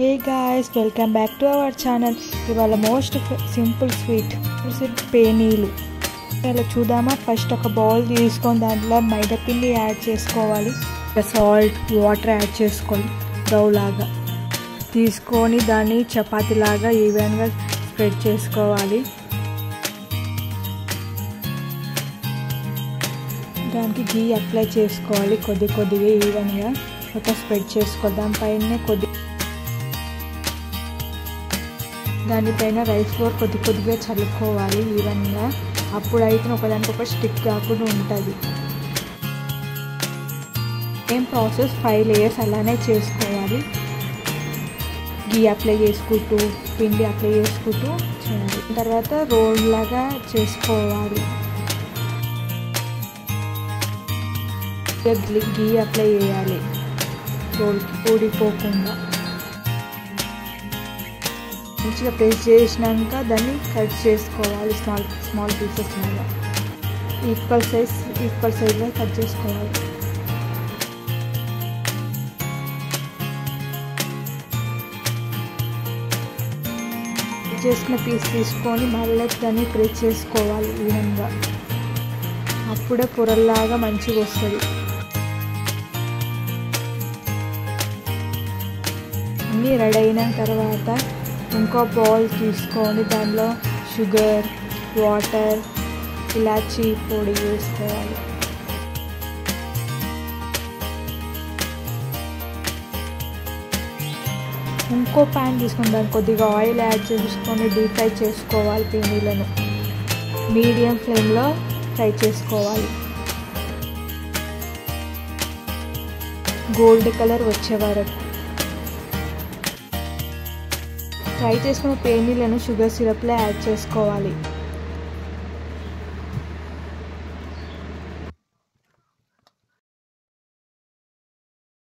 Hey guys, welcome back to our channel. ఇవాళ most simple sweet పేనీలు ఇలా చూద్దామా. First ఒక బౌల్ తీసుకొని దాంట్లో మైదా పిండి యాడ్ చేసుకోవాలి, సాల్ట్, వాటర్ యాడ్ చేసుకోవాలి. డౌ లాగా తీసుకొని దాన్ని చపాతీలాగా ఈవెన్గా స్ప్రెడ్ చేసుకోవాలి. దానికి గీ అప్లై చేసుకోవాలి, కొద్ది కొద్దిగా ఈవెన్గా మొత్తం స్ప్రెడ్ చేసుకోవాలి. దానిపైన రైస్ ఫ్లోర్ కొద్ది కొద్దిగా చల్లుకోవాలి ఈవెన్గా. అప్పుడైతే ఒకదానికొక స్టిక్ కాకుండా ఉంటుంది. సేమ్ ప్రాసెస్ 5 లేయర్స్ అలానే చేసుకోవాలి. గీ అప్లై చేసుకుంటూ పిండి అప్లై చేసుకుంటూ చేయాలి. తర్వాత రోల్ లాగా చేసుకోవాలి. గీ అప్లై చేయాలి రోల్కి ఊడిపోకుండా. మంచిగా ప్రెస్ చేసినాక దాన్ని కట్ చేసుకోవాలి. స్మాల్ పీసెస్ లాగా ఈక్వల్ సైజ్లో కట్ చేసుకోవాలి. చేసుకున్న పీస్ తీసుకొని మళ్ళీ దాన్ని ప్రెస్ చేసుకోవాలి ఈవెన్గా. అప్పుడే పొరల్లాగా మంచిగా వస్తుంది. అన్నీ రెడీ అయిన తర్వాత ఇంకో బౌల్ తీసుకొని దానిలో షుగర్, వాటర్, ఇలాచీ పొడి వేసుకోవాలి. ఇంకో ప్యాన్ తీసుకొని దానికి కొద్దిగా ఆయిల్ యాడ్ చేసుకొని డీప్ ఫ్రై చేసుకోవాలి. పేనీలను మీడియం ఫ్లేమ్లో ఫ్రై చేసుకోవాలి. గోల్డ్ కలర్ వచ్చే వరకు ఫ్రై చేసుకున్న పేనీలను షుగర్ సిరప్లో యాడ్ చేసుకోవాలి.